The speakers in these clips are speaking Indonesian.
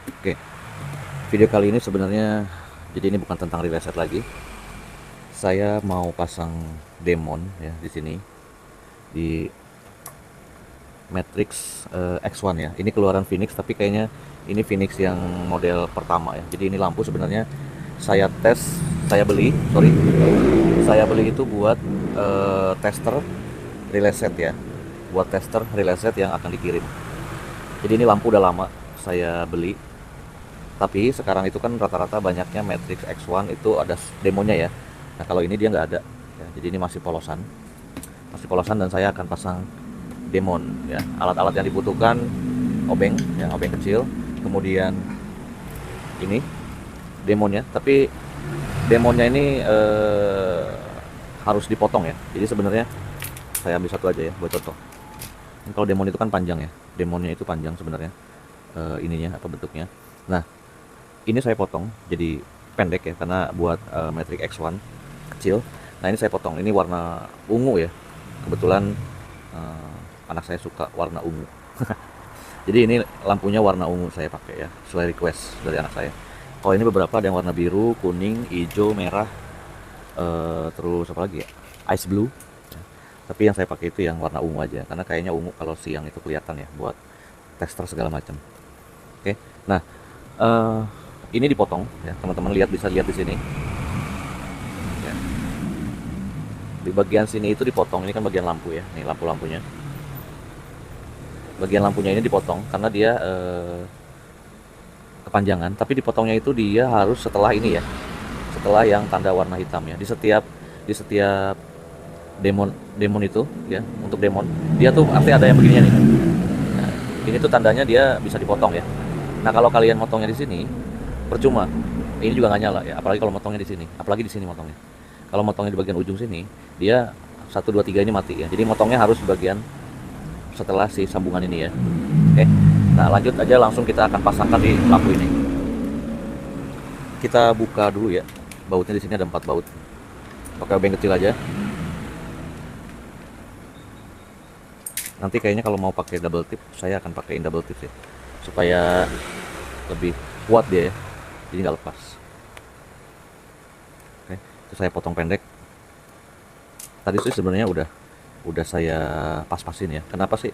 Oke, video kali ini sebenarnya jadi ini bukan tentang real estate lagi. Saya mau pasang demon ya di sini di Matrix X1 ya. Ini keluaran Phoenix tapi kayaknya ini Phoenix yang model pertama ya. Jadi ini lampu sebenarnya saya tes, saya beli itu buat tester real estate ya. Buat tester real estate yang akan dikirim. Jadi ini lampu udah lama saya beli. Tapi sekarang itu kan rata-rata banyaknya Matrix X1 itu ada demonya ya. Nah kalau ini dia nggak ada. Ya, jadi ini masih polosan dan saya akan pasang demon. Ya, alat-alat yang dibutuhkan obeng, ya obeng kecil. Kemudian ini demonnya. Tapi demonnya ini harus dipotong ya. Jadi sebenarnya saya ambil satu aja ya buat contoh. Kalau demon itu kan panjang ya. Demonnya itu panjang sebenarnya. Ininya apa bentuknya. Nah, ini saya potong jadi pendek ya karena buat Matrix X1 kecil. Nah ini saya potong, ini warna ungu ya, kebetulan anak saya suka warna ungu. Jadi ini lampunya warna ungu saya pakai ya, sesuai request dari anak saya. Kalau ini beberapa ada yang warna biru, kuning, hijau, merah, terus apa lagi ya, ice blue ya. Tapi yang saya pakai itu yang warna ungu aja karena kayaknya ungu kalau siang itu kelihatan ya buat tester segala macam. Oke, nah eh, ini dipotong ya, teman-teman bisa lihat di sini ya. Di bagian sini itu dipotong, ini kan bagian lampu ya, nih lampu-lampunya. Bagian lampunya ini dipotong karena dia kepanjangan, tapi dipotongnya itu dia harus setelah ini ya, setelah yang tanda warna hitam ya. Di setiap demon demon itu ya, untuk demon dia tuh pasti ada yang begininya nih. Nah, ini tuh tandanya dia bisa dipotong ya. Nah kalau kalian motongnya di sini percuma, ini juga nggak nyala ya, apalagi kalau motongnya di sini, apalagi di sini motongnya. Kalau motongnya di bagian ujung sini dia satu 2 3 ini mati ya, jadi motongnya harus di bagian setelah si sambungan ini ya. Oke, nah lanjut aja, langsung kita akan pasangkan di lampu ini. Kita buka dulu ya, bautnya di sini ada 4 baut, pakai obeng kecil aja. Nanti kayaknya kalau mau pakai double tip saya akan pakaiin double tip ya, supaya lebih kuat dia ya, jadi nggak lepas. Oke, itu saya potong pendek. Tadi sih sebenarnya udah saya pas-pasin ya. Kenapa sih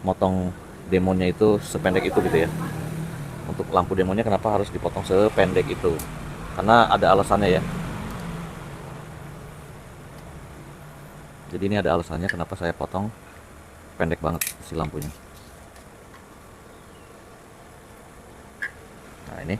motong demonnya itu sependek itu gitu ya? Untuk lampu demonnya kenapa harus dipotong sependek itu? Karena ada alasannya ya. Jadi ini ada alasannya kenapa saya potong pendek banget si lampunya. Nah ini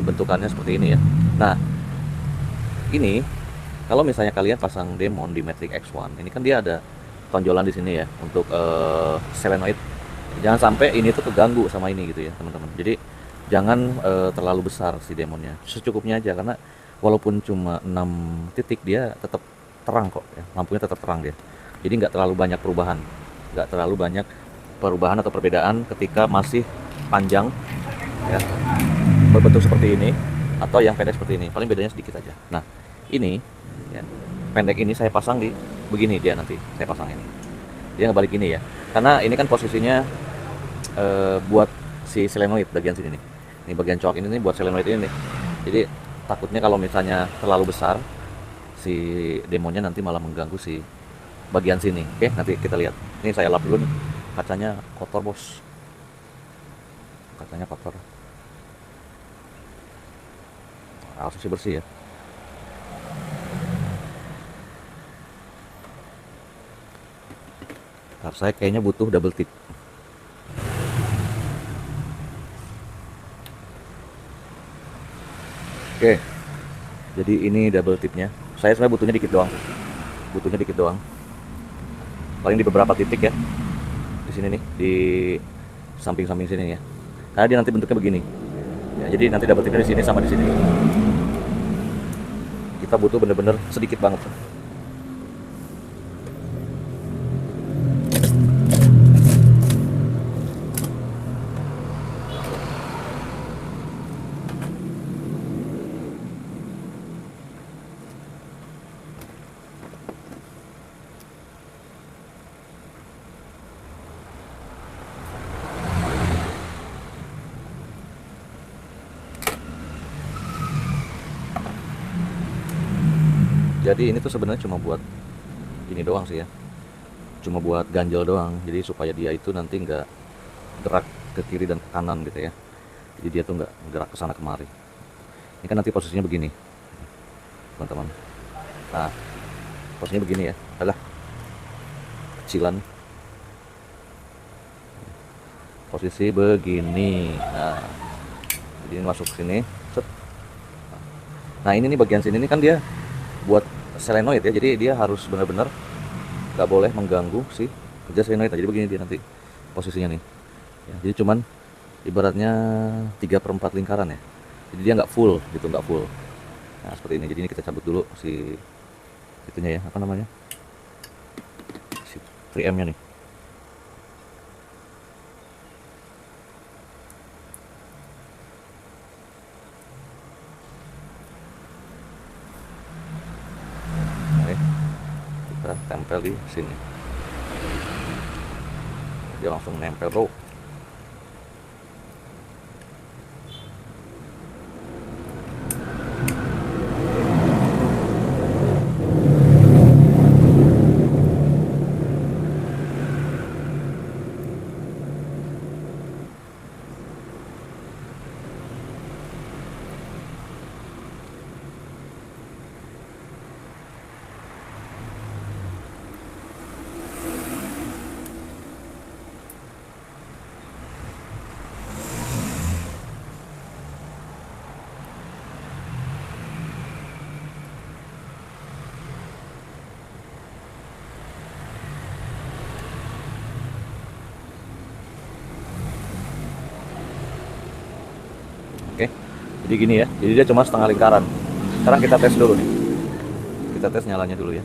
bentukannya seperti ini ya. Nah ini kalau misalnya kalian pasang demon di Matrix X1, ini kan dia ada tonjolan di sini ya untuk solenoid. Jangan sampai ini tuh keganggu sama ini gitu ya teman-teman. Jadi jangan terlalu besar si demonnya, secukupnya aja karena walaupun cuma 6 titik dia tetap terang kok ya. Lampunya tetap terang dia. Jadi nggak terlalu banyak perubahan, atau perbedaan ketika masih panjang ya, berbentuk seperti ini atau yang pendek seperti ini. Paling bedanya sedikit aja. Nah ini ya, pendek ini saya pasang di begini, dia nanti saya pasang ini dia ngebalik ini ya, karena ini kan posisinya buat si solenoid bagian sini nih. Ini bagian coak ini nih buat solenoid ini nih. Jadi takutnya kalau misalnya terlalu besar si demonya nanti malah mengganggu si bagian sini. Oke, nanti kita lihat. Ini saya lap dulu nih. Kacanya kotor bos, kacanya kotor, harus bersih ya. Ntar saya kayaknya butuh double tip. Oke, jadi ini double tipnya. Saya sebenarnya butuhnya dikit doang. Paling di beberapa titik ya. Di sini nih, di samping-samping sini ya. Karena dia nanti bentuknya begini. Ya, jadi nanti double tipnya di sini sama di sini. Kita butuh bener-bener sedikit banget. Jadi ini tuh sebenarnya cuma buat ini doang sih ya, cuma buat ganjel doang, jadi supaya dia itu nanti nggak gerak ke kiri dan ke kanan gitu ya, jadi dia tuh nggak gerak ke sana kemari. Ini kan nanti posisinya begini teman-teman, nah posisinya begini ya, adalah kecilan posisi begini. Nah jadi ini masuk sini, set. Nah ini nih bagian sini nih kan dia buat selenoid ya, jadi dia harus benar-benar nggak boleh mengganggu si kerja selenoid. Jadi begini dia nanti posisinya nih ya, jadi cuman ibaratnya 3/4 lingkaran ya, jadi dia nggak full gitu, nggak full. Nah seperti ini. Jadi ini kita cabut dulu si itunya ya, apa namanya, si 3M nya nih. Oke, kita tempel di sini, dia langsung nempel bro. Oke, jadi gini ya, jadi dia cuma setengah lingkaran. Sekarang kita tes dulu nih, kita tes nyalanya dulu ya.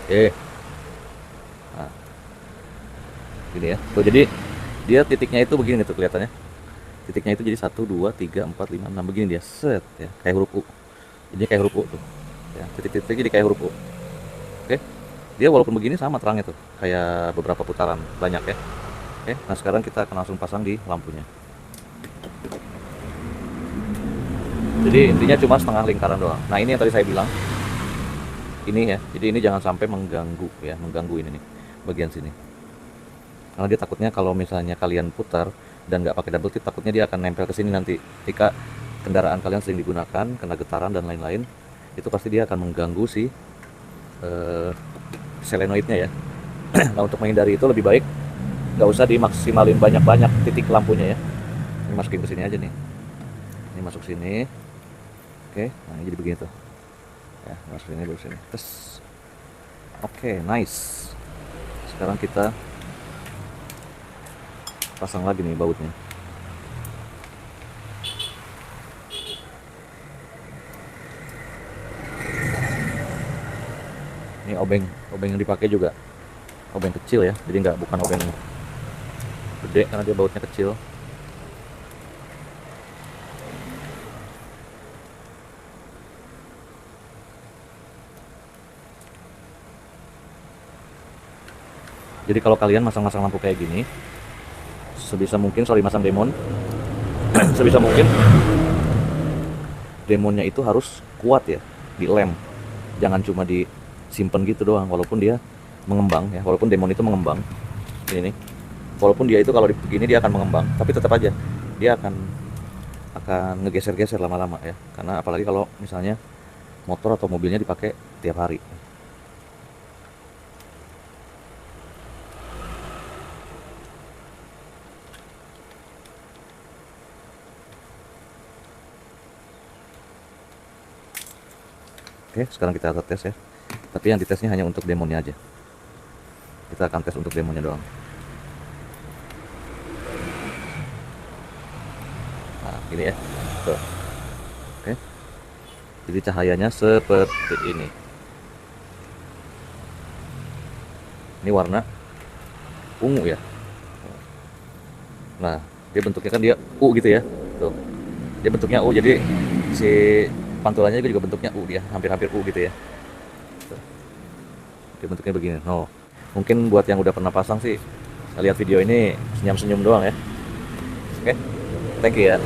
Oke, nah gini ya tuh, jadi dia titiknya itu begini tuh kelihatannya, titiknya itu jadi 1 2 3 4 5 6 begini dia, set ya, kayak huruf U. Jadi kayak huruf U tuh ya, titik-titik jadi kayak huruf U. Oke, dia walaupun begini sama terangnya tuh, kayak beberapa putaran banyak ya. Oke, nah sekarang kita akan langsung pasang di lampunya. Jadi intinya cuma setengah lingkaran doang. Nah ini yang tadi saya bilang, ini ya, jadi ini jangan sampai mengganggu ya, mengganggu ini nih bagian sini, karena dia takutnya kalau misalnya kalian putar dan nggak pakai double tip, takutnya dia akan nempel ke sini nanti ketika kendaraan kalian sering digunakan, kena getaran dan lain-lain, itu pasti dia akan mengganggu si selenoidnya ya. Nah untuk menghindari itu lebih baik nggak usah dimaksimalin banyak-banyak titik lampunya ya. Ini masukin ke sini aja nih, ini masuk sini. Oke, nah ini jadi begini tuh ya, masuk sini baru sini, terus oke, nice. Sekarang kita pasang lagi nih bautnya. Ini obeng yang dipakai juga obeng kecil ya, jadi nggak, bukan obeng gede karena dia bautnya kecil. Jadi kalau kalian masang-masang lampu kayak gini, sebisa mungkin, sorry masang demon, sebisa mungkin demonnya itu harus kuat ya, di lem, jangan cuma disimpan gitu doang. Walaupun dia mengembang ya, walaupun demon itu mengembang ini nih, walaupun dia itu kalau begini dia akan mengembang, tapi tetap aja dia akan ngegeser-geser lama-lama ya, karena apalagi kalau misalnya motor atau mobilnya dipakai tiap hari. Oke, sekarang kita akan tes ya, tapi yang ditesnya hanya untuk demonnya aja, kita akan tes untuk demonnya doang. Nah gini ya tuh. Oke, jadi cahayanya seperti ini warna ungu ya. Nah dia bentuknya kan dia U gitu ya tuh, dia bentuknya U, jadi si pantulannya juga bentuknya U, dia hampir-hampir U gitu ya tuh. Dia bentuknya begini. No, mungkin buat yang udah pernah pasang sih, lihat video ini senyum-senyum doang ya. Oke, thank you ya.